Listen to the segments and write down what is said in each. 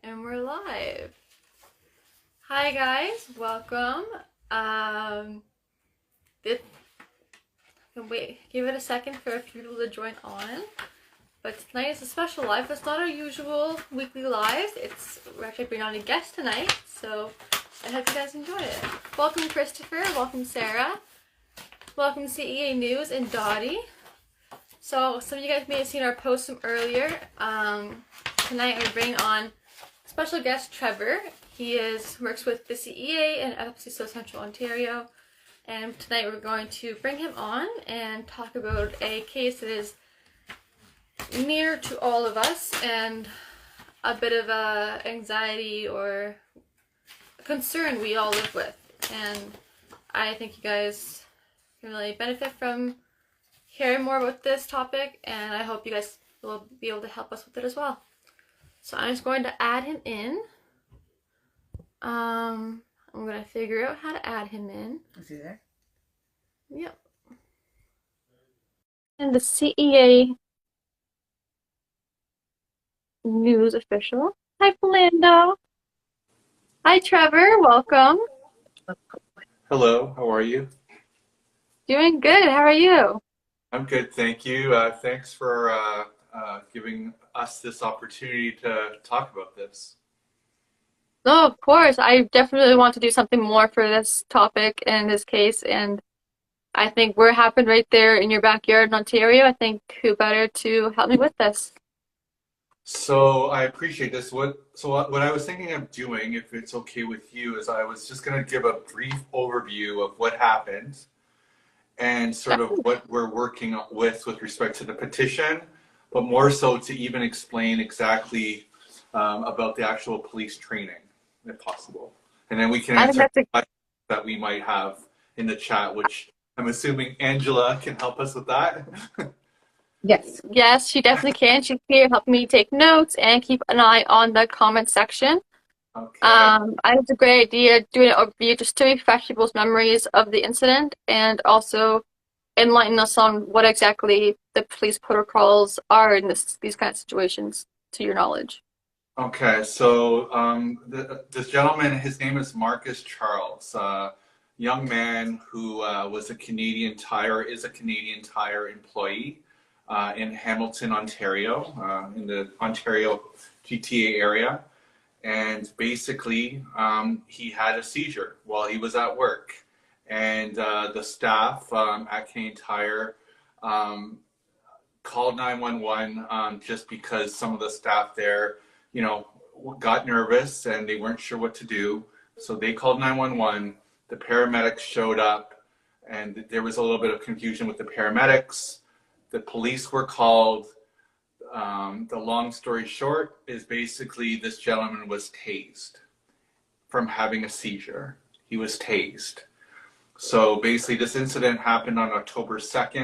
And we're live. Hi guys, welcome. Give it a second for a few people to join on. But tonight is a special live. It's not our usual weekly lives. We're actually bringing on a guest tonight, so I hope you guys enjoy it. Welcome Christopher, welcome Sarah, welcome CEA News and Dottie. So some of you guys may have seen our post from earlier. Tonight we're bringing on special guest Trevor. He works with the CEA and Epilepsy Central Ontario, and tonight we're going to bring him on and talk about a case that is near to all of us and a bit of anxiety or concern we all live with. And I think you guys can really benefit from hearing more about this topic, and I hope you guys will be able to help us with it as well. So I'm just going to add him in. I'm going to figure out how to add him in. Is he there? Yep. And the CEA News official. Hi, Belinda. Hi, Trevor. Welcome. Hello, how are you? Doing good. How are you? I'm good, thank you. Thanks for giving us this opportunity to talk about this. Oh, of course. I definitely want to do something more for this topic and this case, and I think we're happened right there in your backyard in Ontario. I think who better to help me with this? So I appreciate this. What I was thinking of doing, if it's okay with you, is I was just going to give a brief overview of what happened and sort of what we're working with respect to the petition, but more so to even explain exactly about the actual police training, if possible. And then we can answer questions that we might have in the chat, which I'm assuming Angela can help us with that. Yes. Yes, she definitely can. She's here helping me take notes and keep an eye on the comment section. Okay. I think it's a great idea doing an overview just to refresh people's memories of the incident and also enlighten us on what exactly the police protocols are in these kind of situations, to your knowledge. Okay, so this gentleman, his name is Marcus Charles, young man who is a Canadian Tire employee in Hamilton, Ontario, in the Ontario GTA area. And basically, he had a seizure while he was at work. And the staff at Canadian Tire called 911 just because some of the staff there, got nervous and they weren't sure what to do. So they called 911. The paramedics showed up, and there was a little bit of confusion with the paramedics. The police were called. The long story short is basically this gentleman was tased from having a seizure. He was tased. So basically this incident happened on October 2nd.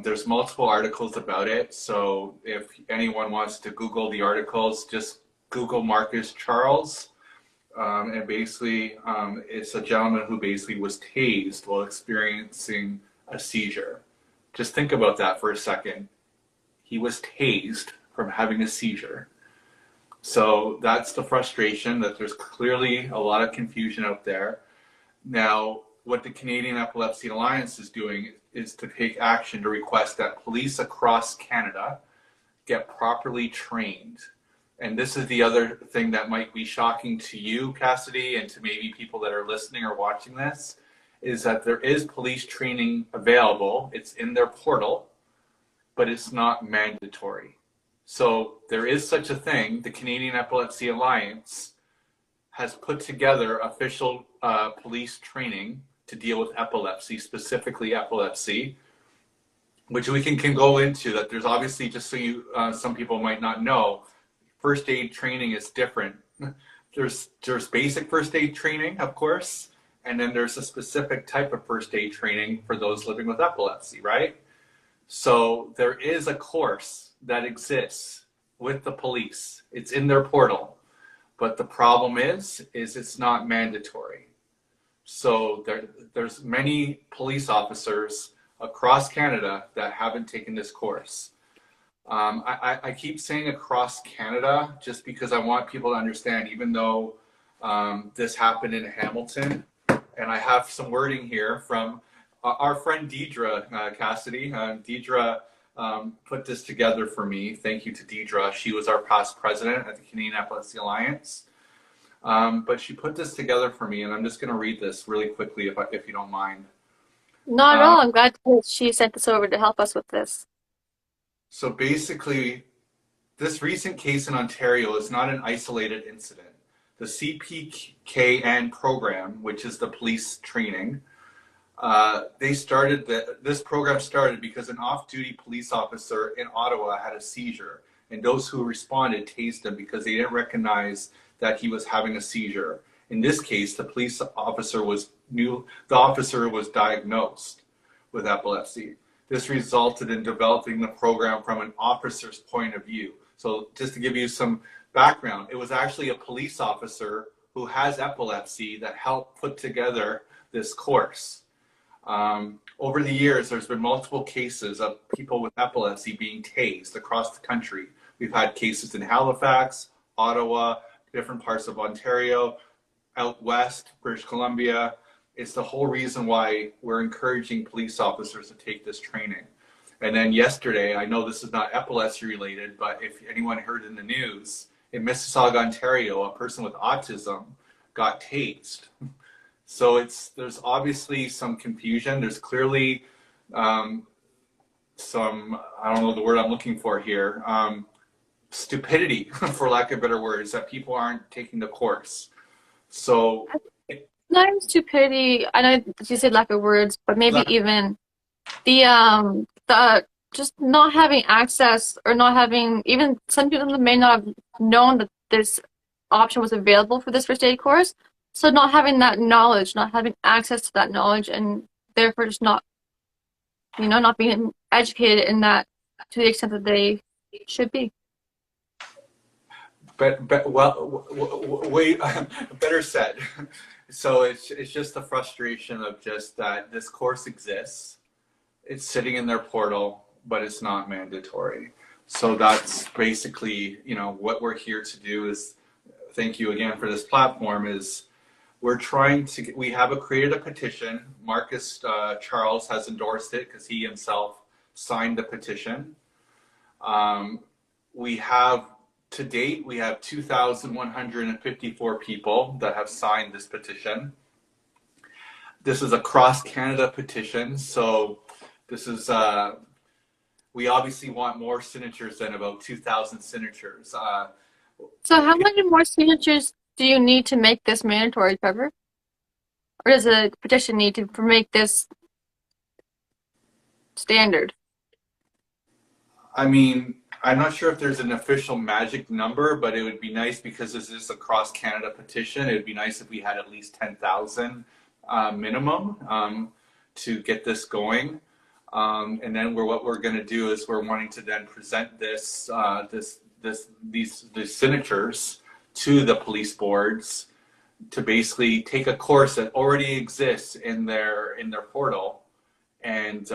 There's multiple articles about it. So if anyone wants to Google the articles, just Google Marcus Charles. And basically it's a gentleman who basically was tased while experiencing a seizure. Just think about that for a second. He was tased from having a seizure. So that's the frustration, that there's clearly a lot of confusion out there. Now, what the Canadian Epilepsy Alliance is doing is to take action to request that police across Canada get properly trained. And this is the other thing that might be shocking to you, Cassidy, and to maybe people that are listening or watching this, is that there is police training available. It's in their portal, but it's not mandatory. So there is such a thing. The Canadian Epilepsy Alliance has put together official police training to deal with epilepsy, specifically epilepsy, which we can go into. That there's obviously, just so you, some people might not know, first aid training is different. There's basic first aid training, of course, and then there's a specific type of first aid training for those living with epilepsy, right? So there is a course that exists with the police. It's in their portal. But the problem is it's not mandatory. So there's many police officers across Canada that haven't taken this course. I keep saying across Canada just because I want people to understand, even though this happened in Hamilton, and I have some wording here from our friend Deidre Cassidy. Deidre put this together for me. Thank you to Deidre. She was our past president at the Canadian Epilepsy Alliance. But she put this together for me, and I'm just going to read this really quickly if you don't mind. Not at all. I'm glad that she sent this over to help us with this. So basically, this recent case in Ontario is not an isolated incident. The CPKN program, which is the police training, this program started because an off-duty police officer in Ottawa had a seizure, and those who responded tased him because they didn't recognize that he was having a seizure. In this case, the police officer was diagnosed with epilepsy. This resulted in developing the program from an officer's point of view. So just to give you some background, it was actually a police officer who has epilepsy that helped put together this course. Over the years, there's been multiple cases of people with epilepsy being tased across the country. We've had cases in Halifax, Ottawa, different parts of Ontario, out west, British Columbia. It's the whole reason why we're encouraging police officers to take this training. And then yesterday, I know this is not epilepsy related, but if anyone heard in the news, in Mississauga, Ontario, a person with autism got tased. So there's obviously some confusion. There's clearly some, I don't know the word I'm looking for here, stupidity, for lack of better words, that people aren't taking the course. So Not stupidity. I know you said lack of words, but maybe even the just not having access, or not having, even some people may not have known that this option was available for this first aid course. So not having that knowledge, not having access to that knowledge, and therefore just not, not being educated in that to the extent that they should be. Wait, better said. So it's just the frustration of just that this course exists. It's sitting in their portal, but it's not mandatory. So that's basically, what we're here to do is, thank you again for this platform, is we have created a petition. Marcus Charles has endorsed it because he himself signed the petition. To date, we have 2,154 people that have signed this petition. This is a cross-Canada petition, so this is, we obviously want more signatures than about 2,000 signatures. So how many more signatures do you need to make this mandatory, Trevor? Or does the petition need to make this standard? I mean, I'm not sure if there's an official magic number, but it would be nice, because this is a cross-Canada petition. It would be nice if we had at least 10,000 minimum to get this going. And then what we're going to do is we're wanting to then present these signatures to the police boards to basically take a course that already exists in their portal and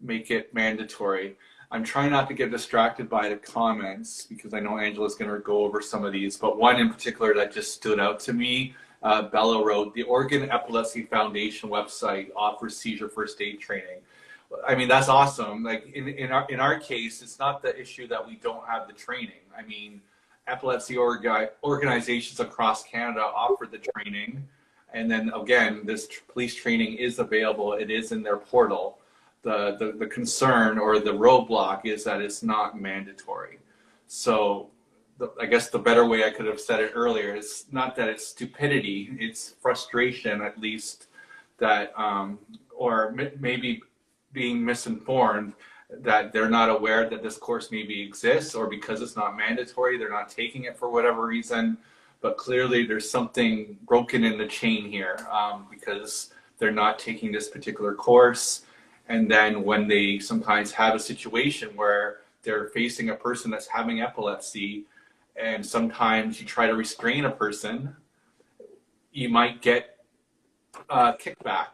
make it mandatory. I'm trying not to get distracted by the comments because I know Angela's going to go over some of these, but one in particular that just stood out to me, Bella wrote, the Oregon Epilepsy Foundation website offers seizure first aid training. I mean, that's awesome. Like in our case, it's not the issue that we don't have the training. I mean, epilepsy organizations across Canada offer the training. And then again, this police training is available. It is in their portal. The concern or the roadblock is that it's not mandatory. So I guess the better way I could have said it earlier is not that it's stupidity, it's frustration at least that, or maybe being misinformed that they're not aware that this course maybe exists, or because it's not mandatory, they're not taking it for whatever reason. But clearly there's something broken in the chain here because they're not taking this particular course. And then when they sometimes have a situation where they're facing a person that's having epilepsy, and sometimes you try to restrain a person, you might get kickback.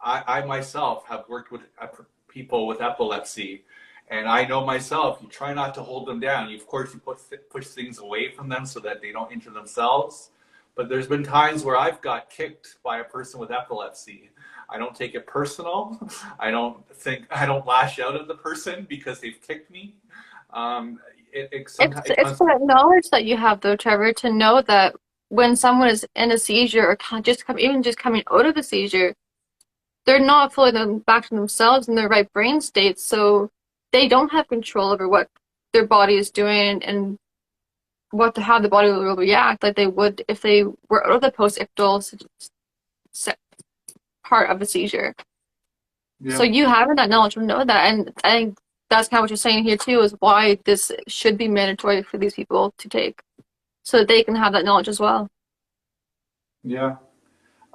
I myself have worked with people with epilepsy, And I know myself, you try not to hold them down. Of course, you push things away from them so that they don't injure themselves. But there's been times where I've got kicked by a person with epilepsy. I don't take it personal. I don't lash out at the person because they've kicked me. It's that knowledge that you have, though, Trevor, to know that when someone is in a seizure or even just coming out of a seizure, they're not fully back to themselves in their right brain state, so they don't have control over what their body is doing and how the body will react like they would if they were out of the post-ictal part of a seizure. Yeah. So you having that knowledge will know that, and I think that's kind of what you're saying here too, is why this should be mandatory for these people to take, so that they can have that knowledge as well. Yeah.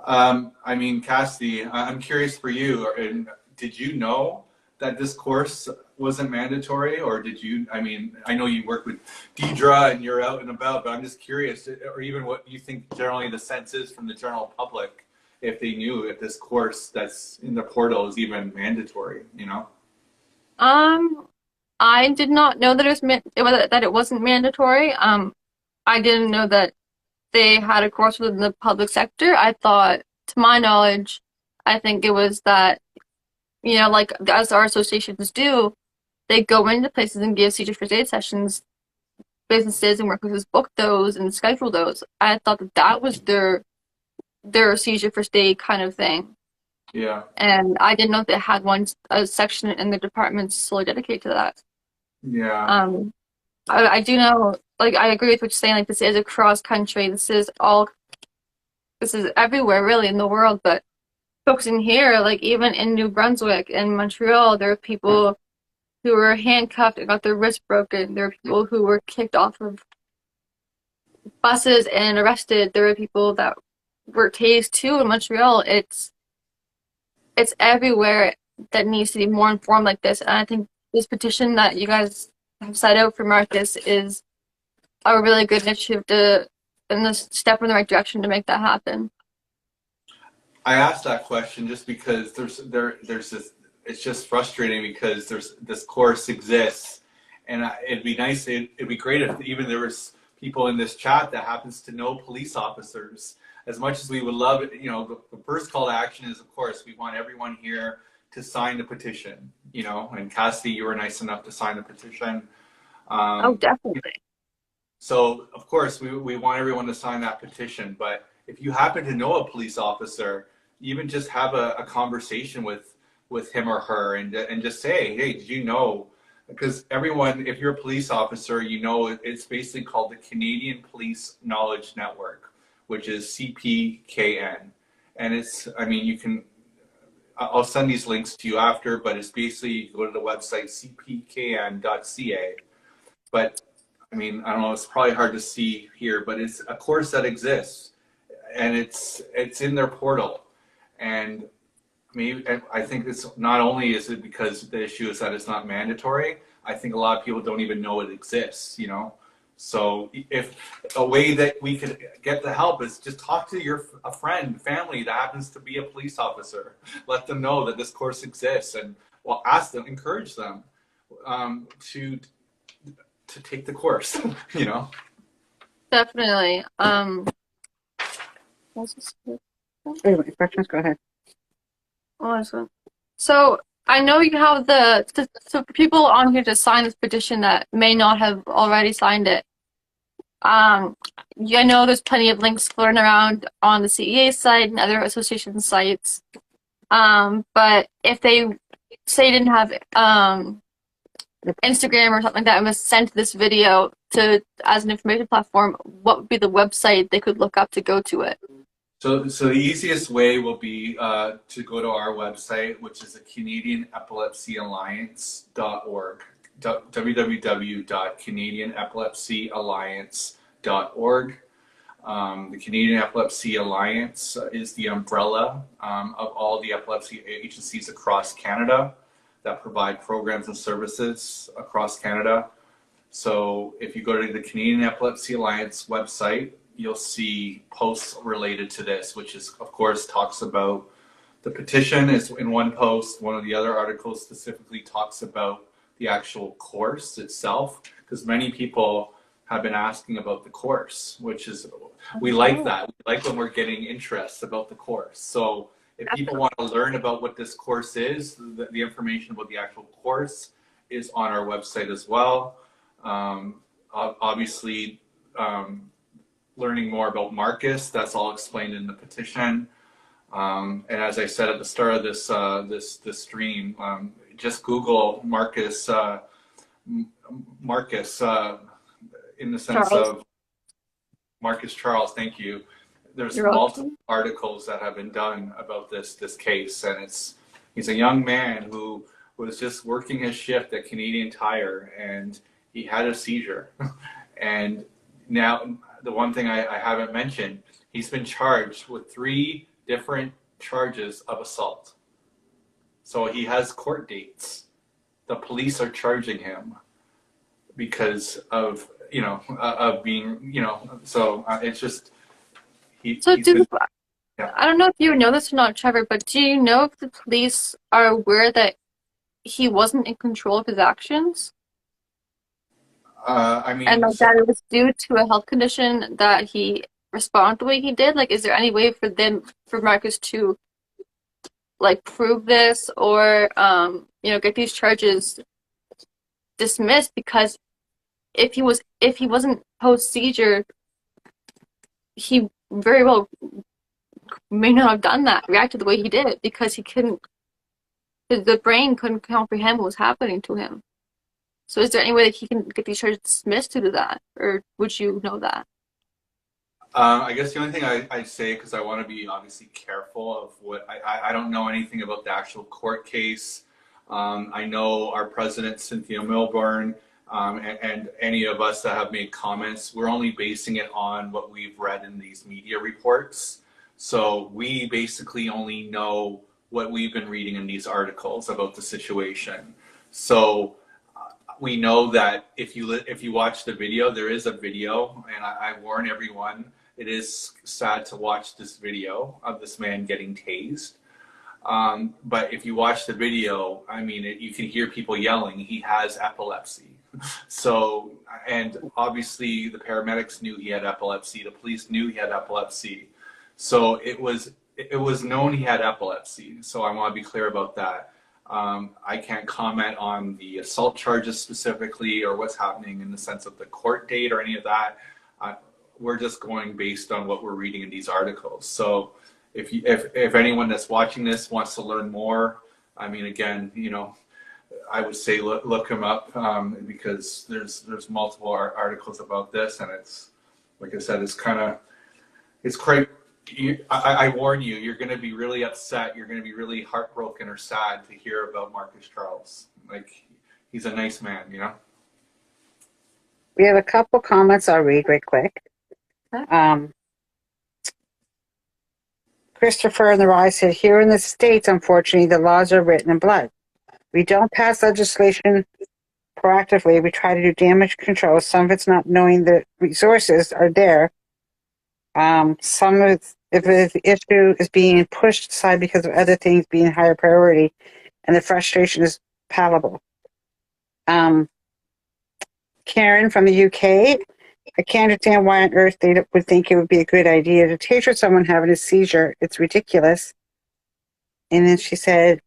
I mean, Cassidy, I'm curious for you, did you know that this course wasn't mandatory, or did you, I mean, I know you work with Deidre and you're out and about, but I'm just curious, or even what you think generally the sense is from the general public, if they knew if this course that's in the portal is even mandatory, you know? I did not know that it wasn't mandatory. I didn't know that they had a course within the public sector. I thought, to my knowledge, I think it was that, you know, like as our associations do, they go into places and give seizure first aid sessions. Businesses and workplaces book those and schedule those. I thought that was their seizure first aid kind of thing. Yeah. And I didn't know they had a section in the department solely dedicated to that. Yeah. I do know, like, I agree with what you're saying, like, this is across country, this is everywhere, really, in the world, but focusing here, like, even in New Brunswick and Montreal, there are people who were handcuffed and got their wrists broken, there are people who were kicked off of buses and arrested, there are people that were tased, too, in Montreal. It's everywhere that needs to be more informed like this, and I think this petition that you guys have set out for Marcus is a really good initiative and a step in the right direction to make that happen. I asked that question just because there's this, it's just frustrating because this course exists, and it'd be nice, it'd be great if even there was people in this chat that happens to know police officers. As much as we would love it, you know, the first call to action is, of course, we want everyone here to sign the petition, you know, and Cassidy, you were nice enough to sign the petition. Oh, definitely. So, of course, we want everyone to sign that petition, but if you happen to know a police officer, even just have a conversation with him or her and just say, hey, did you know? Because everyone, if you're a police officer, you know, it's basically called the Canadian Police Knowledge Network, which is CPKN. And it's, I mean, I'll send these links to you after, but it's basically, you go to the website cpkn.ca. But I mean, I don't know, it's probably hard to see here, but it's a course that exists, and it's in their portal. And I think it's not only is it because the issue is that it's not mandatory, I think a lot of people don't even know it exists, you know? So if a way that we could get the help is just talk to a friend, family that happens to be a police officer. Let them know that this course exists, and well, ask them, encourage them to take the course, you know? Definitely. Go ahead. Awesome. So I know you have so for people on here to sign this petition that may not have already signed it. I know there's plenty of links floating around on the CEA site and other association sites. But if they say didn't have Instagram or something like that and was sent this video as an information platform, what would be the website they could look up to go to it? So the easiest way will be to go to our website, which is the CanadianEpilepsyAlliance.org, www.CanadianEpilepsyAlliance.org. The Canadian Epilepsy Alliance is the umbrella of all the epilepsy agencies across Canada that provide programs and services across Canada. So if you go to the Canadian Epilepsy Alliance website, you'll see posts related to this, which is, of course, talks about the petition is in one post. One of the other articles specifically talks about the actual course itself, because many people have been asking about the course, which is, we like that. We like when we're getting interest about the course. So if people want to learn about what this course is, the information about the actual course is on our website as well. Obviously, learning more about Marcus, that's all explained in the petition. And as I said at the start of this stream, just Google Marcus, Marcus in the sense Charles. of Marcus Charles. Thank you. There's You're multiple welcome. articles that have been done about this case, and he's a young man who was just working his shift at Canadian Tire, and he had a seizure. And now the one thing I haven't mentioned, he's been charged with 3 different charges of assault. So he has court dates. The police are charging him because of, of being, so it's just, So yeah. I don't know if you know this or not, Trevor, but do you know if the police are aware that he wasn't in control of his actions? I mean, And like that it was due to a health condition that he responded the way he did? Like, is there any way for Marcus to like prove this or get these charges dismissed? Because if he wasn't post seizure, he very well may not have done that, reacted the way he did, because the brain couldn't comprehend what was happening to him. So is there any way that he can get these charges dismissed due to that? Or would you know that? I guess the only thing I'd say, because I want to be obviously careful of what, I don't know anything about the actual court case. I know our president, Cynthia Milburn, and any of us that have made comments, we're only basing it on what we've read in these media reports. So we basically only know what we've been reading in these articles about the situation. So we know that if you watch the video, there is a video, and I warn everyone, it is sad to watch this video of this man getting tased. But if you watch the video, I mean, you can hear people yelling, he has epilepsy. So, and obviously the paramedics knew he had epilepsy, the police knew he had epilepsy. So it was known he had epilepsy. So I want to be clear about that. I can't comment on the assault charges specifically or what's happening in the sense of the court date or any of that. We're just going based on what we're reading in these articles. So if anyone that's watching this wants to learn more, I mean, again, I would say look him up because there's multiple articles about this, and it's, like I said, it's quite. I warn you, you're going to be really upset. You're going to be really heartbroken or sad to hear about Marcus Charles. Like, he's a nice man, We have a couple comments I'll read right quick. Christopher in the Rise said, here in the States, unfortunately, the laws are written in blood. We don't pass legislation proactively. We try to do damage control. Some of it's not knowing the resources are there. Some of it, if the issue is being pushed aside because of other things being higher priority, and the frustration is palatable. Karen from the UK, I can't understand why on earth they would think it would be a good idea to taser someone having a seizure. It's ridiculous. And then she said,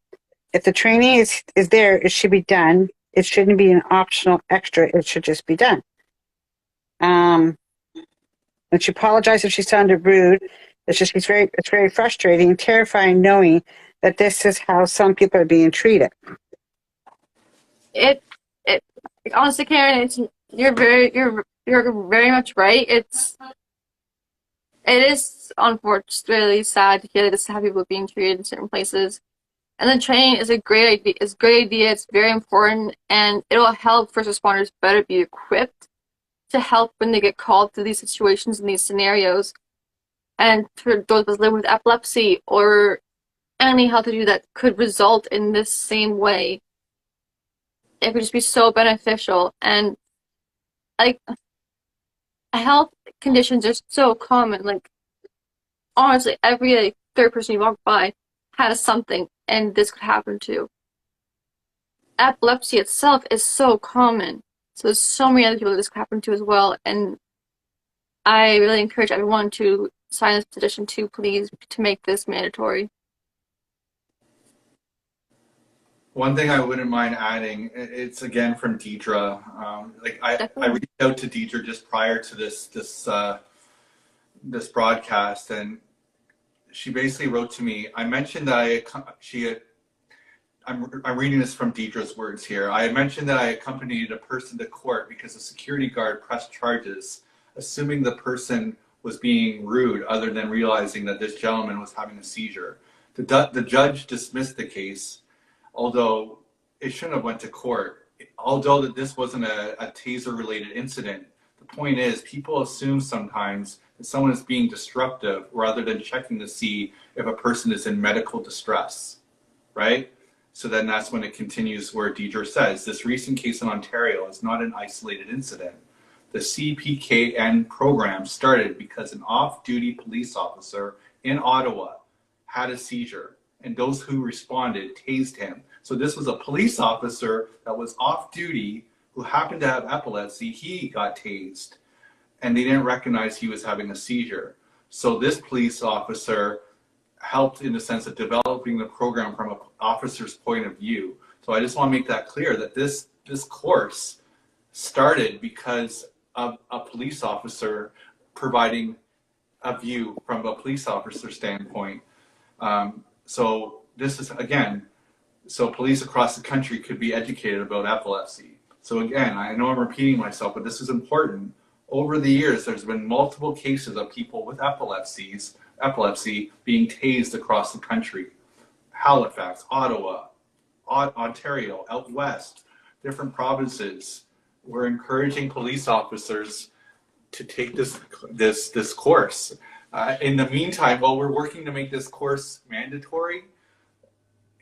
if the training is there, it should be done. It shouldn't be an optional extra. It should just be done. And she apologized if she sounded rude. It's very frustrating and terrifying knowing that this is how some people are being treated. It honestly, Karen, you're very much right. It is unfortunately sad to hear this, how people are being treated in certain places. And the training is a great idea. It's very important, and it'll help first responders better be equipped to help when they get called to these situations and these scenarios. And for those of us living with epilepsy or any health issue that could result in this same way, it could just be so beneficial. And like, health conditions are so common. Like, honestly, every third person you walk by has something, and this could happen too. epilepsy itself is so common. So there's so many other people this could happen to as well. And I really encourage everyone to sign this petition to make this mandatory. One thing I wouldn't mind adding, it's again from Deidre. I reached out to Deidre just prior to this broadcast, and she basically wrote to me. I mentioned that I'm reading this from Deidre's words here. I had mentioned that I accompanied a person to court because a security guard pressed charges, assuming the person was being rude, other than realizing that this gentleman was having a seizure. The judge dismissed the case, although it shouldn't have went to court. Although that this wasn't a taser-related incident, the point is people assume sometimes that someone is being disruptive rather than checking to see if a person is in medical distress, right? So then that's when it continues where Deidre says, this recent case in Ontario is not an isolated incident. The CPKN program started because an off-duty police officer in Ottawa had a seizure, and those who responded tased him. So this was a police officer that was off duty who happened to have epilepsy. He got tased, and they didn't recognize he was having a seizure. So this police officer helped in the sense of developing the program from an officer's point of view. So I just want to make that clear that this course started because of a police officer providing a view from a police officer standpoint. So this is, again, so police across the country could be educated about epilepsy. So again, I know I'm repeating myself, but this is important. Over the years, there's been multiple cases of people with epilepsy being tased across the country. Halifax, Ottawa, Ontario, out west, different provinces. We're encouraging police officers to take this course. In the meantime, while we're working to make this course mandatory,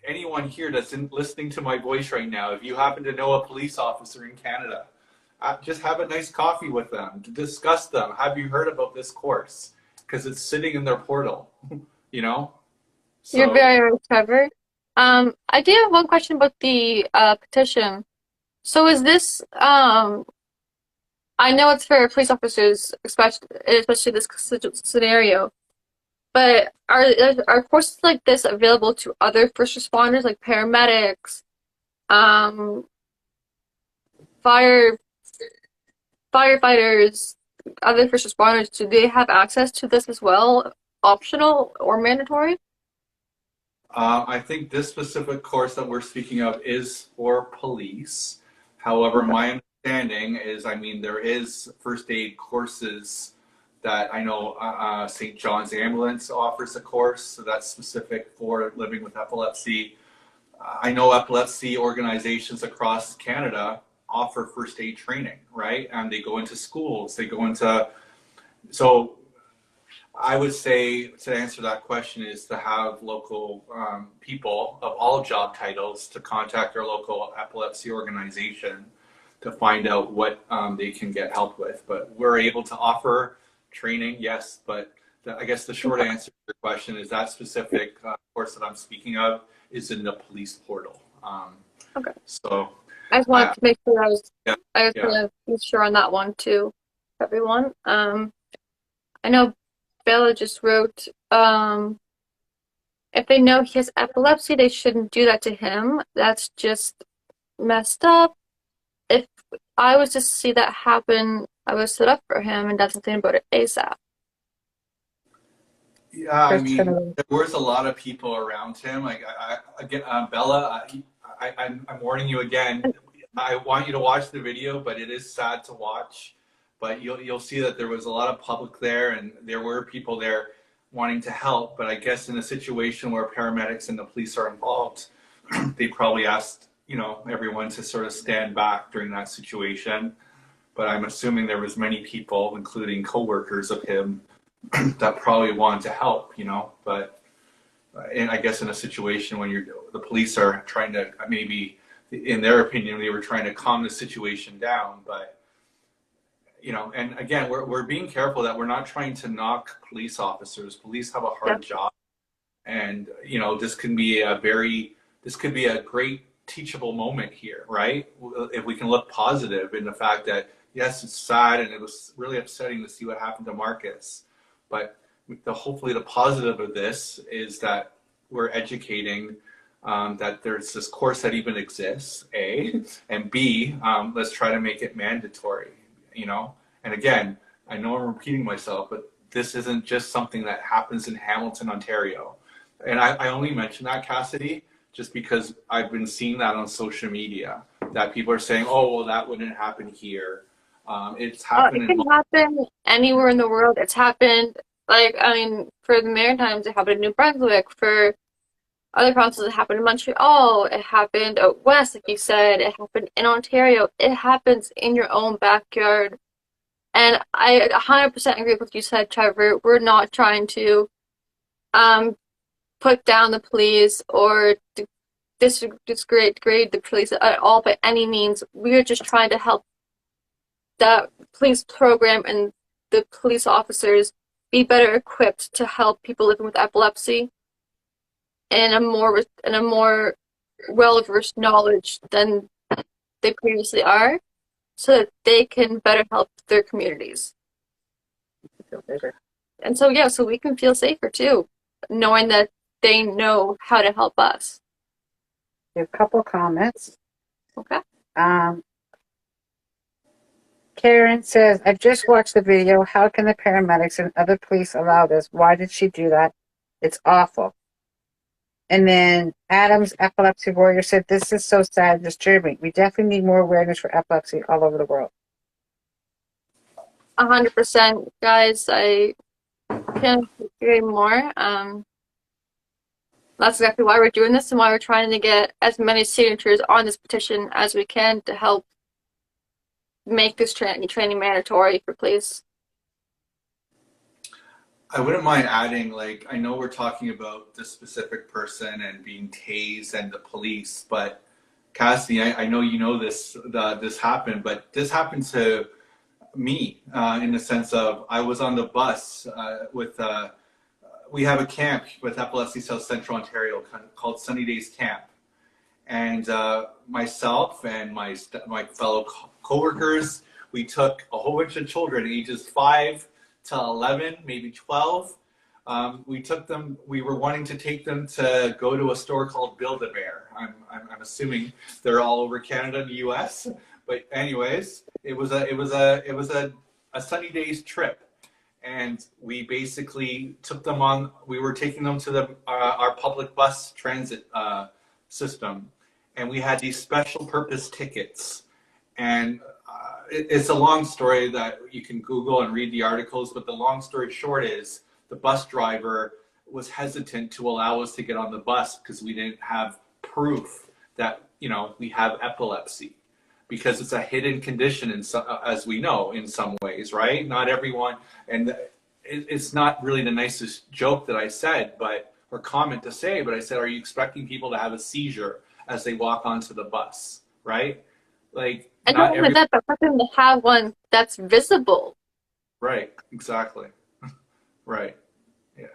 anyone here that's listening to my voice right now, if you happen to know a police officer in Canada, just have a nice coffee with them to discuss them. Have you heard about this course? Because it's sitting in their portal, you know? So, You're very right, Trevor. I do have one question about the petition. So is this, I know it's for police officers, especially this scenario, but are courses like this available to other first responders, like paramedics, firefighters, other first responders? Do they have access to this as well, optional or mandatory? I think this specific course that we're speaking of is for police. However, my understanding is, I mean, there is first aid courses that I know St. John's Ambulance offers a course, so that's specific for living with epilepsy. I know epilepsy organizations across Canada offer first aid training, right? And they go into schools, they go into, so I would say to answer that question is to have local people of all job titles to contact their local epilepsy organization to find out what they can get help with. But we're able to offer training, yes, but I guess the short answer to your question is that specific course that I'm speaking of is in the police portal. Okay. So I just wanted to make sure I was yeah. gonna be sure on that one too, for everyone. I know Bella just wrote, if they know he has epilepsy, they shouldn't do that to him. That's just messed up. If I was to see that happen, I would sit up for him and do something about it ASAP. Yeah, I mean, there was a lot of people around him. Like, again, Bella, I'm warning you again. I want you to watch the video, but it is sad to watch. But you'll see that there was a lot of public there, and there were people there wanting to help. But I guess in a situation where paramedics and the police are involved, they probably asked, you know, everyone to sort of stand back during that situation. But I'm assuming there was many people, including coworkers of him, that probably wanted to help, you know. But and I guess in a situation when the police are trying to, maybe in their opinion, they were trying to calm the situation down. But you know, and again, we're being careful that we're not trying to knock police officers. Police have a hard job, and you know, this could be a great teachable moment here, right? If we can look positive in the fact that, yes, it's sad and it was really upsetting to see what happened to Marcus, but hopefully the positive of this is that we're educating that there's this course that even exists, A, and B, let's try to make it mandatory, you know? And again, I know I'm repeating myself, but this isn't just something that happens in Hamilton, Ontario. And I only mention that, Cassidy, just because I've been seeing that on social media, that people are saying, oh, well, that wouldn't happen here. It's happened It can happen anywhere in the world. It's happened, like, I mean, for the Maritimes, it happened in New Brunswick. For other provinces, it happened in Montreal. It happened out west, like you said. It happened in Ontario. It happens in your own backyard. And I 100% agree with what you said, Trevor. We're not trying to put down the police or degrade the police at all by any means. We're just trying to help that police program and the police officers be better equipped to help people living with epilepsy in a more well-versed knowledge than they previously are, so that they can better help their communities. And so, yeah, so we can feel safer too, knowing that they know how to help us. A couple comments. Okay. Karen says, I've just watched the video. How can the paramedics and other police allow this? Why did she do that? It's awful. And then Adam's epilepsy warrior said, this is so sad and disturbing. We definitely need more awareness for epilepsy all over the world. 100%, guys. I can't agree more. That's exactly why we're doing this and why we're trying to get as many signatures on this petition as we can to help make this training mandatory for police. I wouldn't mind adding, like, I know we're talking about this specific person and being tased and the police, but Cassidy, I know you know this happened, but this happened to me in the sense of I was on the bus with, we have a camp with Epilepsy South Central Ontario called Sunny Days Camp. And myself and my fellow coworkers, we took a whole bunch of children, ages 5 to 11, maybe 12. We took them. We were wanting to take them to go to a store called Build-A-Bear. I'm assuming they're all over Canada and the U.S. But anyways, it was a Sunny Days trip, and we basically took them on. We were taking them to our public bus transit system, and we had these special purpose tickets. And it's a long story that you can Google and read the articles, but the long story short is the bus driver was hesitant to allow us to get on the bus because we didn't have proof that, you know, we have epilepsy, because it's a hidden condition in some, as we know, in some ways, right? Not everyone, and it's not really the nicest joke that I said, or comment to say, but I said, are you expecting people to have a seizure as they walk onto the bus, right? Like, and not only that, but for them to have one that's visible. Right, exactly. Right, yeah.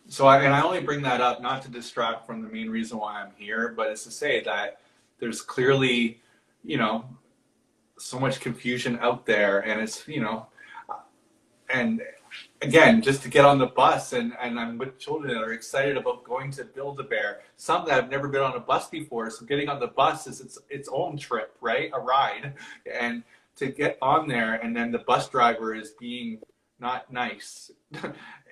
So I only bring that up not to distract from the main reason why I'm here, but it's to say that there's clearly, you know, so much confusion out there, and it's, you know, and again, just to get on the bus, and I'm with children that are excited about going to Build-A-Bear. Some that have never been on a bus before, so getting on the bus is its own trip, right? A ride. And to get on there, and then the bus driver is being not nice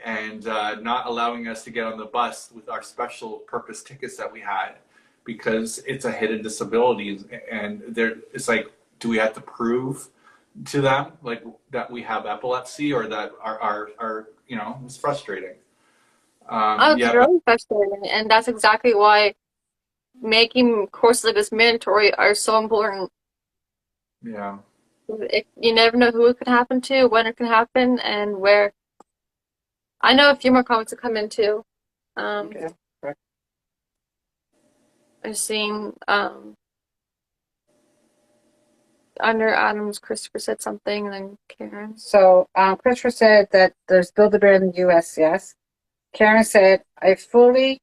and not allowing us to get on the bus with our special purpose tickets that we had, because it's a hidden disability. And it's like, do we have to prove to them like that we have epilepsy, or that our you know, it's frustrating. It's really frustrating, and that's exactly why making courses like this mandatory are so important. Yeah. You never know who it could happen to, when it can happen, and where. I know a few more comments to come in too. Okay. I've seen under Adams, Christopher said something, and then Karen. So Christopher said that there's Build-A-Bear in the U.S., yes. Karen said, I fully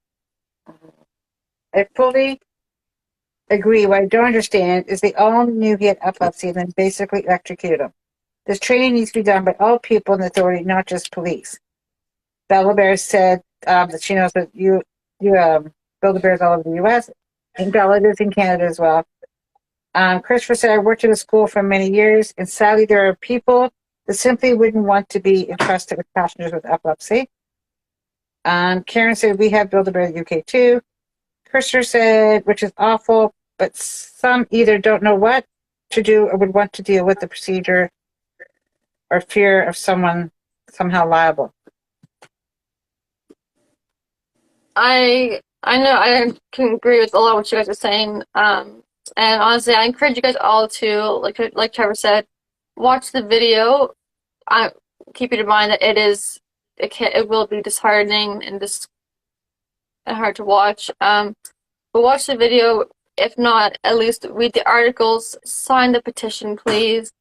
agree. What I don't understand is they all knew he had epilepsy and then basically electrocuted him. This training needs to be done by all people in authority, not just police. Bella Bear said that she knows that you build the bears all over the U.S. and Bella lives in Canada as well. Christopher said, I worked at a school for many years, and sadly there are people that simply wouldn't want to be entrusted with passengers with epilepsy. Karen said, we have Build-A-Bear in the UK too. Christopher said, which is awful, but some either don't know what to do or would want to deal with the procedure or fear of someone somehow liable. I know I can agree with a lot of what you guys are saying. And honestly, I encourage you guys all to, like Trevor said, watch the video. Keep in mind that it will be disheartening and hard to watch. But watch the video. If not, at least read the articles, sign the petition, please,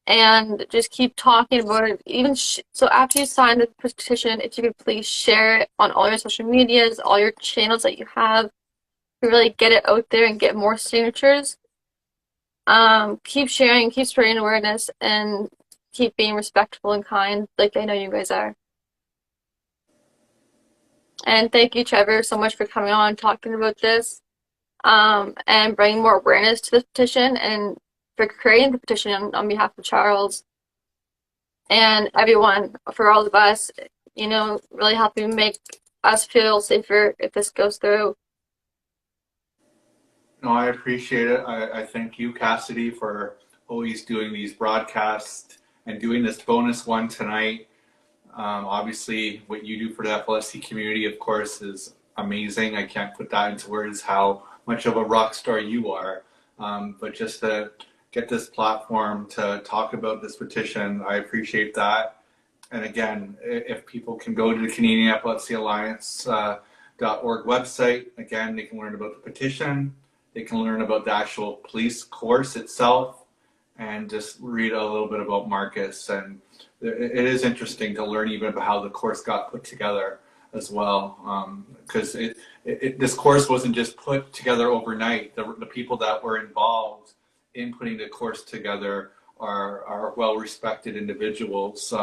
and just keep talking about it. So after you sign the petition, if you could please share it on all your social medias, all your channels that you have, to really get it out there and get more signatures. Keep sharing, keep spreading awareness, and keep being respectful and kind, like I know you guys are. And thank you, Trevor, so much for coming on and talking about this, and bringing more awareness to this petition, and for creating the petition on behalf of Charles and everyone, for all of us, really helping make us feel safer if this goes through. No, I appreciate it. I thank you, Cassidy, for always doing these broadcasts and doing this bonus one tonight. Obviously, what you do for the epilepsy community, of course, is amazing. I can't put that into words how much of a rock star you are. But just to get this platform to talk about this petition, I appreciate that. And again, if people can go to the Canadian Epilepsy Alliance.org website, again, they can learn about the petition. They can learn about the actual police course itself and just read a little bit about Marcus. And it is interesting to learn even about how the course got put together as well. Because this course wasn't just put together overnight. The people that were involved in putting the course together are well-respected individuals,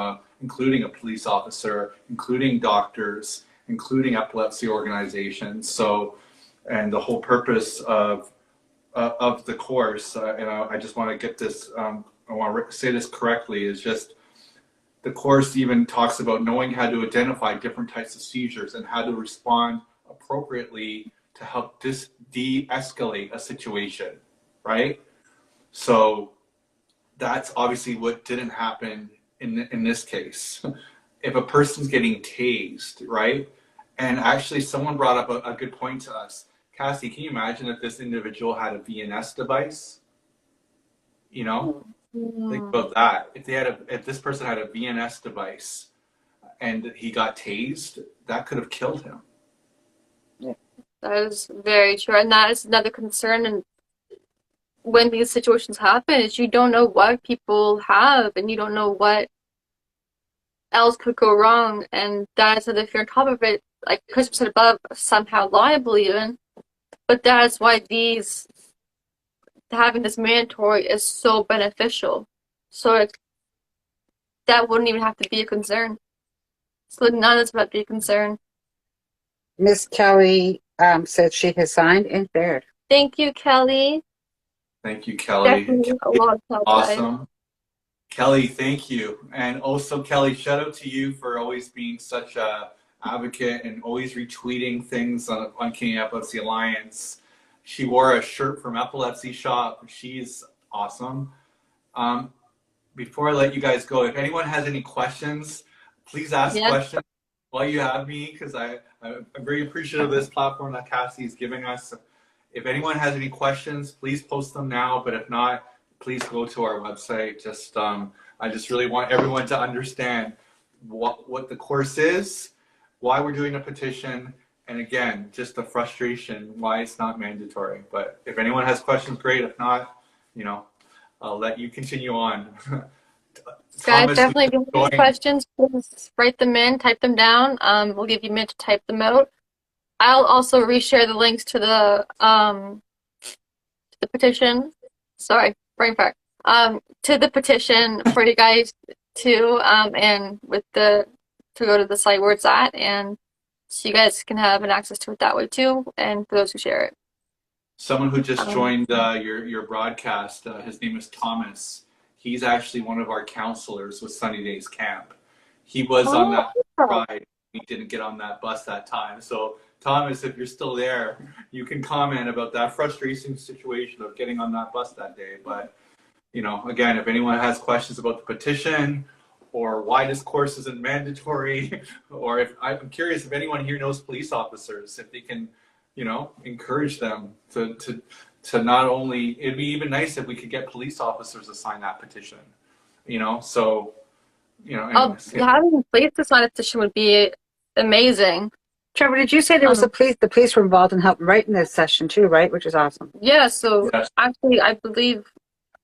including a police officer, including doctors, including epilepsy organizations. So, and the whole purpose of the course, and I just want to get this, I want to say this correctly, is just the course even talks about knowing how to identify different types of seizures and how to respond appropriately to help de-escalate a situation, right? So that's obviously what didn't happen in this case. If a person's getting tased, right? And actually someone brought up a good point to us. Cassie, can you imagine if this individual had a VNS device? Think about that. If this person had a VNS device and he got tased, that could have killed him. Yeah, that is very true. And that is another concern. And when these situations happen, is you don't know what people have, and you don't know what else could go wrong. And that is another fear on top of it, like Chris said above, somehow liable even. But that's why having this mandatory is so beneficial. So that wouldn't even have to be a concern. So none of this would be a concern. Miss Kelly said she has signed and shared. Thank you, Kelly. Thank you, Kelly. Definitely a lot of help, awesome. Guys. Kelly, thank you. And also, Kelly, shout out to you for always being such a advocate and always retweeting things on Canadian Epilepsy Alliance. She wore a shirt from Epilepsy Shop. She's awesome. Before I let you guys go, if anyone has any questions, please ask questions while you have me, because I'm very appreciative of this platform that Cassie is giving us. If anyone has any questions, please post them now. But if not, please go to our website. I just really want everyone to understand what the course is, why we're doing a petition, and again, just the frustration why it's not mandatory. But if anyone has questions, great. If not, I'll let you continue on. Guys, definitely if you have any questions, please write them in, type them down. We'll give you a minute to type them out. I'll also reshare the links to the the petition. Sorry, brain fart. To the petition for you guys to and with the to go to the site where it's at, and so you guys can have an access to it that way too, and for those who share it. Someone who just joined your broadcast, his name is Thomas. He's actually one of our counselors with Sunny Days Camp. He was on that ride. He didn't get on that bus that time. So Thomas, if you're still there, you can comment about that frustrating situation of getting on that bus that day. But, you know, again, if anyone has questions about the petition or why this course isn't mandatory, or if I'm curious if anyone here knows police officers, if they can, you know, encourage them to not only, it'd be even nice if we could get police officers to sign that petition, you know, so, you know. Anyways, having police to sign a petition would be amazing. Trevor, did you say there was the police were involved in helping writing this session too, right? Which is awesome. Yeah, so yes. Actually, I believe,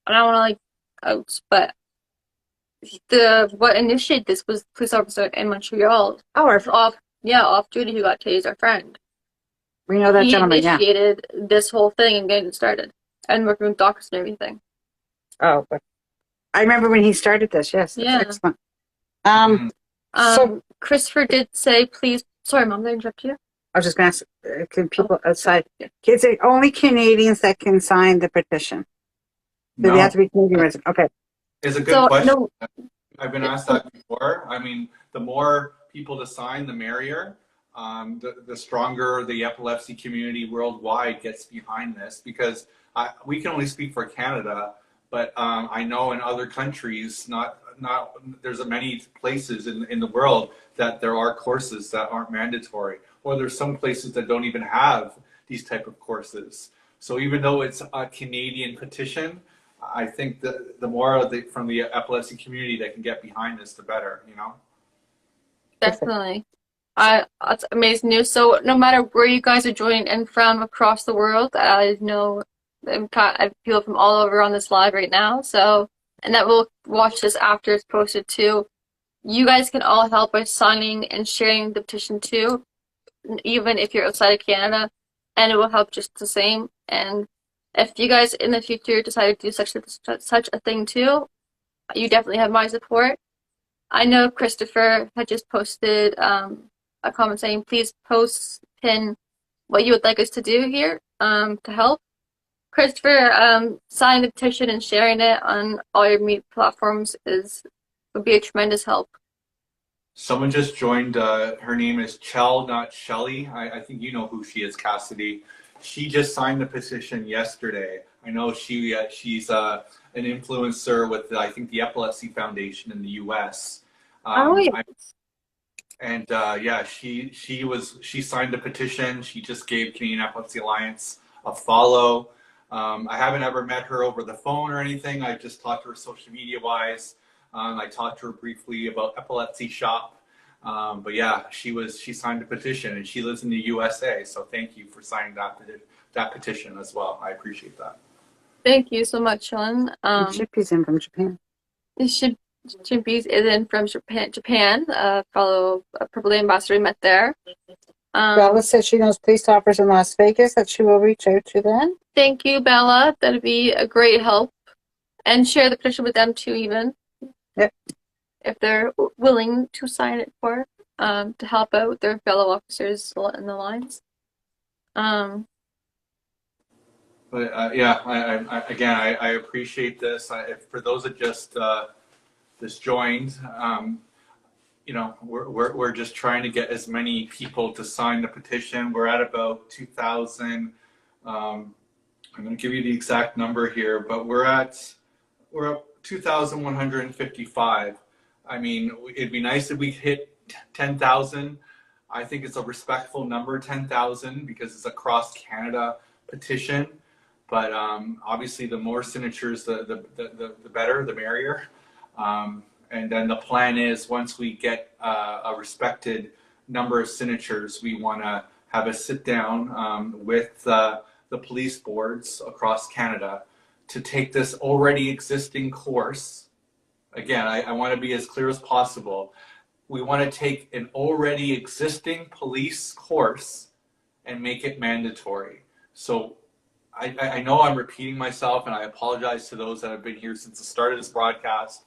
I don't want to like outs, but what initiated this was the police officer in Montreal. Oh, off duty who got tased, our friend. We know that gentleman, yeah. He initiated this whole thing and getting it started, and working with doctors and everything. Oh, but I remember when he started this. Yes, that's excellent. So Christopher did say, please. Sorry, Mom, did I interrupt you? I was just going to ask, can people outside? Kids, are only Canadians that can sign the petition. Do they have to be Canadian residents? Okay. It's a good question. No. I've been asked that before. I mean, the more people to sign, the merrier. The stronger the epilepsy community worldwide gets behind this, because we can only speak for Canada, but I know in other countries, there's many places in the world that there are courses that aren't mandatory, or there's some places that don't even have these type of courses. So even though it's a Canadian petition, I think that the more from the epilepsy community that can get behind this, the better, you know? Definitely. That's amazing news. So no matter where you guys are joining in from across the world, I know I have people from all over on this live right now. So, and that will watch this after it's posted too. You guys can all help by signing and sharing the petition too, even if you're outside of Canada, and it will help just the same. And if you guys in the future decide to do such a thing too, you definitely have my support. I know Christopher had just posted a comment saying, please pin what you would like us to do here to help. Christopher, signing the petition and sharing it on all your media platforms would be a tremendous help. Someone just joined. Her name is Chell, not Shelly. I think you know who she is, Cassidy. She just signed the petition yesterday. I know she's an influencer with, I think, the Epilepsy Foundation in the U.S. She signed the petition. She just gave Canadian Epilepsy Alliance a follow. I haven't ever met her over the phone or anything. I just talked to her social media wise. I talked to her briefly about Epilepsy Shop. But yeah, she signed a petition, and she lives in the USA. So thank you for signing that petition as well. I appreciate that. Thank you so much, Sean. Chippy's in from Japan. Chimpy's is in from Japan. Fellow Purple Ambassador we met there. Bella said she knows police officers in Las Vegas that she will reach out to them. Thank you, Bella. That'd be a great help. And share the petition with them too, even. Yep. If they're willing to sign it to help out their fellow officers in the lines. But yeah, I appreciate this. For those that just joined, you know, we're just trying to get as many people to sign the petition. We're at about 2,000. I'm going to give you the exact number here, but we're up 2,155. I mean, it'd be nice if we hit 10,000. I think it's a respectful number, 10,000, because it's a cross Canada petition. But obviously, the more signatures, the better, the merrier. And then the plan is, once we get a respected number of signatures, we want to have a sit down with the police boards across Canada to take this already existing course. Again, I want to be as clear as possible. We want to take an already existing police course and make it mandatory. So I know I'm repeating myself, and I apologize to those that have been here since the start of this broadcast.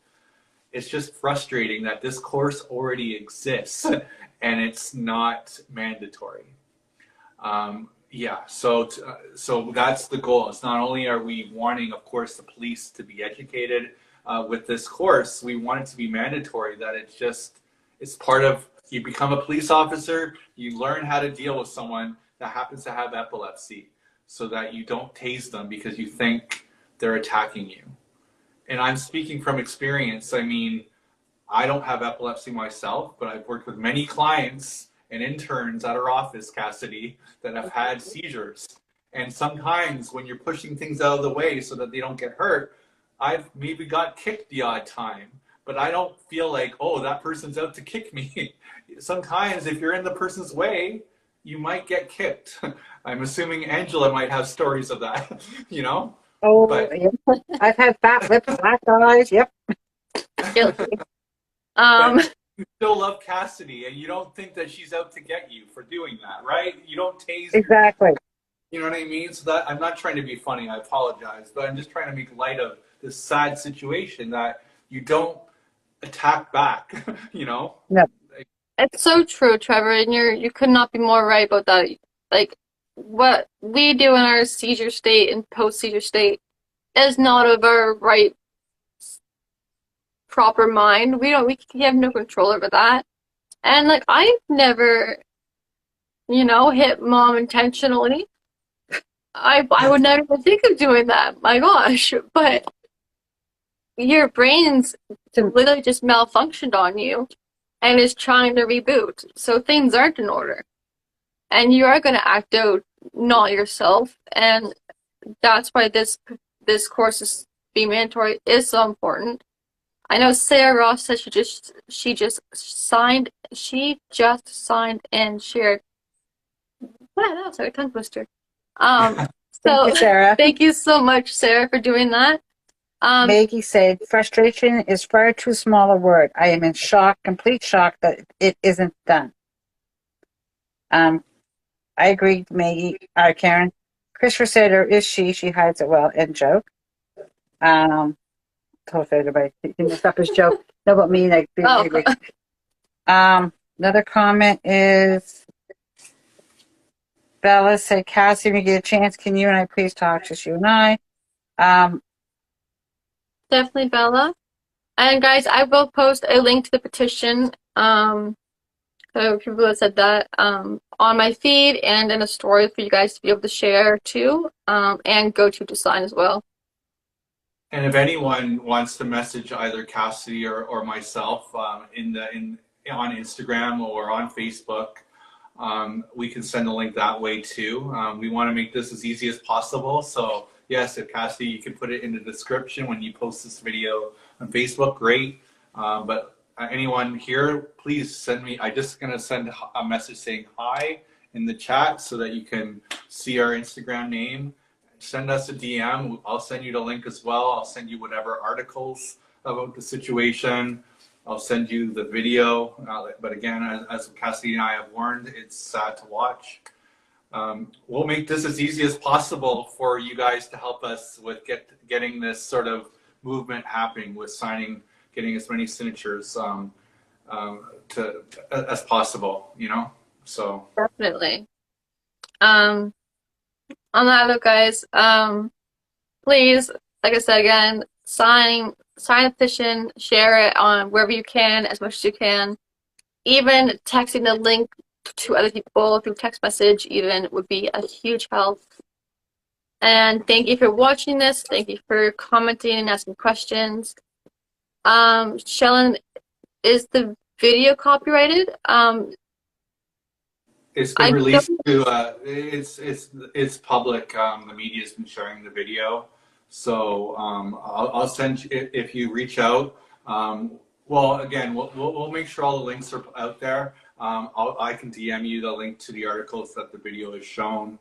It's just frustrating that this course already exists and it's not mandatory. Yeah, so that's the goal. It's not only are we wanting, of course, the police to be educated with this course, we want it to be mandatory, that it's part of, you become a police officer, you learn how to deal with someone that happens to have epilepsy so that you don't tase them because you think they're attacking you. And I'm speaking from experience. I mean, I don't have epilepsy myself, but I've worked with many clients and interns at our office, Cassidy, that have had seizures. And sometimes when you're pushing things out of the way so that they don't get hurt, I've maybe got kicked the odd time, but I don't feel like, oh, that person's out to kick me. Sometimes if you're in the person's way, you might get kicked. I'm assuming Angela might have stories of that, you know? Oh, But, yep. I've had fat lips, black eyes. Yep. Guilty. but you still love Cassidy, and you don't think that she's out to get you for doing that, right? You don't tase her. Exactly. You know what I mean? So that, I'm not trying to be funny, I apologize, but I'm just trying to make light of this sad situation that you don't attack back, you know? No. It's so true, Trevor, and you could not be more right about that. Like, what we do in our seizure state and post-seizure state is not of our right proper mind. We have no control over that. And like, I've never, hit mom intentionally. I would never even think of doing that. My gosh. But your brain's literally just malfunctioned on you and is trying to reboot. So things aren't in order. And you are going to act out not yourself. And that's why this course is being mandatory is so important. I know Sarah Ross said she just signed and shared. Wow, that was like a tongue twister. Thank you, Sarah. Thank you so much, Sarah, for doing that. Maggie said, frustration is far too small a word. I am in shock, complete shock that it isn't done. I agree, Maggie. Karen. Christopher said, or is she hides it well, and joke. Told everybody, he messed up his joke. No, but me, like, another comment is, Bella said, Cassie, if you get a chance, can you and I please talk, just you and I? Definitely, Bella. And guys, I will post a link to the petition. So people have said that on my feed and in a story for you guys to be able to share too, and go to sign as well. And if anyone wants to message either Cassidy or myself on Instagram or on Facebook, we can send a link that way too. We want to make this as easy as possible. So yes, if Cassidy, you can put it in the description when you post this video on Facebook, great. But anyone here, please send me, I'm just going to send a message saying hi in the chat so that you can see our Instagram name. Send us a DM. I'll send you the link as well. I'll send you whatever articles about the situation. I'll send you the video. But again, as Cassidy and I have warned, it's sad to watch. We'll make this as easy as possible for you guys to help us with getting this sort of movement happening with signing, getting as many signatures as possible, So definitely. On that note, guys, please, like I said again, sign the petition, share it on wherever you can, as much as you can. Even texting the link to other people through text message even would be a huge help. And thank you for watching this. Thank you for commenting and asking questions. Shellen, is the video copyrighted? It's been released to, it's public. The media's been sharing the video. So I'll send you, if you reach out. Well, again, we'll make sure all the links are out there. I can DM you the link to the articles that the video is shown.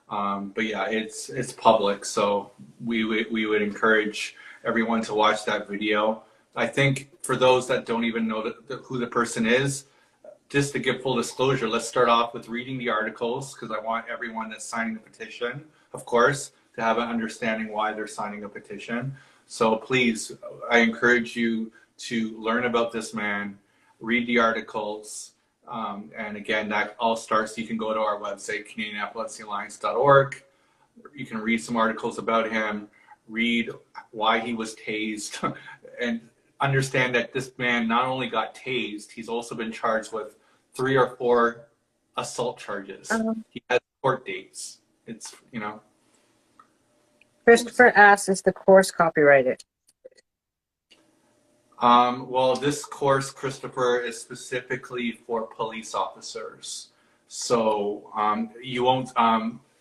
But yeah, it's public. So we would encourage everyone to watch that video. I think for those that don't even know who the person is, just to give full disclosure, let's start off with reading the articles, because I want everyone that's signing the petition, of course, to have an understanding why they're signing a petition. So please, I encourage you to learn about this man, read the articles, and again, that all starts, you can go to our website, CanadianEpilepsyAlliance.org. You can read some articles about him, read why he was tased, and understand that this man not only got tased, he's also been charged with 3 or 4 assault charges. He has court dates. It's, you know. Christopher asks, is the course copyrighted? Well, this course, Christopher, is specifically for police officers. So you won't.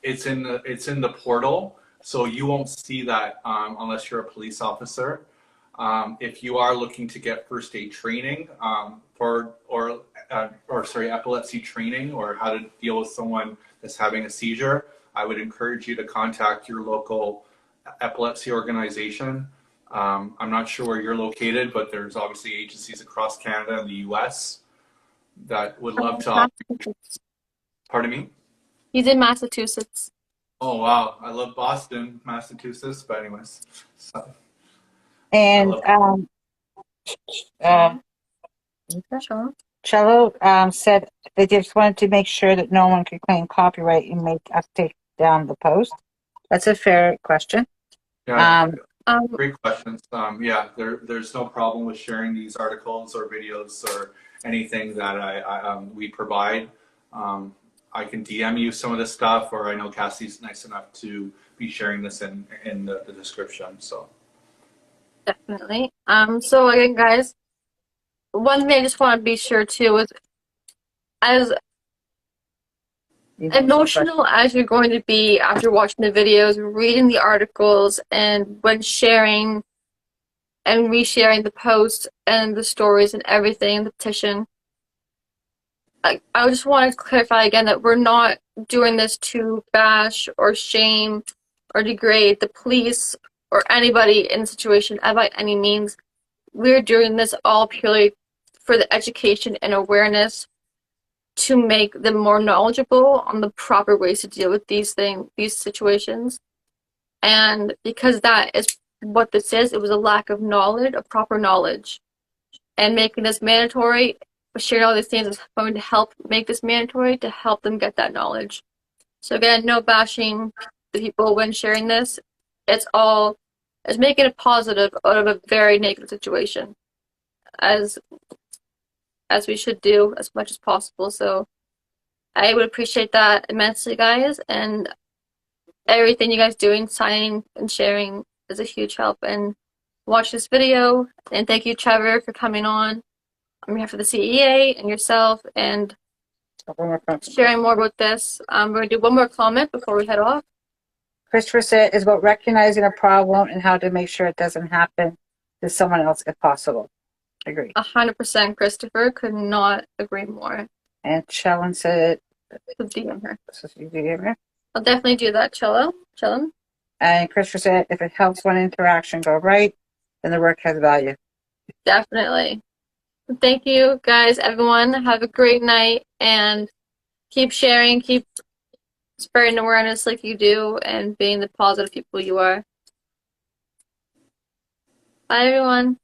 It's in the portal, so you won't see that unless you're a police officer. If you are looking to get first aid training epilepsy training, or how to deal with someone that's having a seizure, I would encourage you to contact your local epilepsy organization. I'm not sure where you're located, but there's obviously agencies across Canada and the US that would love to. Pardon me? He's in Massachusetts. Oh, wow. I love Boston, Massachusetts, but anyways. So, And Cello said they just wanted to make sure that no one could claim copyright and make us take down the post. That's a fair question. yeah, great questions. Yeah, there's no problem with sharing these articles or videos or anything that we provide. I can DM you some of this stuff, or I know Cassie's nice enough to be sharing this in the description. So Definitely. So again, guys, one thing I just want to be sure too is, as emotional as you're going to be after watching the videos, reading the articles, and when sharing and resharing the posts and the stories and everything, the petition, I just want to clarify again that we're not doing this to bash or shame or degrade the police or anybody in the situation by any means. We're doing this all purely for the education and awareness to make them more knowledgeable on the proper ways to deal with these situations. And because that is what this is, it was a lack of knowledge, of proper knowledge. And making this mandatory, sharing all these things is going to help make this mandatory to help them get that knowledge. So again, no bashing the people when sharing this. It's making it positive out of a very negative situation, as we should do as much as possible. So I would appreciate that immensely, guys, and everything you guys doing, signing and sharing is a huge help. And watch this video, and thank you, Trevor, for coming on behalf of the CEA and yourself and sharing more about this. We're going to do one more comment before we head off. Christopher said is about recognizing a problem and how to make sure it doesn't happen to someone else if possible. Agree. 100%, Christopher. Could not agree more. And Shellen said, DM her. DM I'll definitely do that, Shellen. And Christopher said, if it helps one interaction go right, then the work has value. Definitely. Thank you, guys, everyone. Have a great night, and keep sharing, keep spreading awareness like you do, and being the positive people you are. Bye, everyone.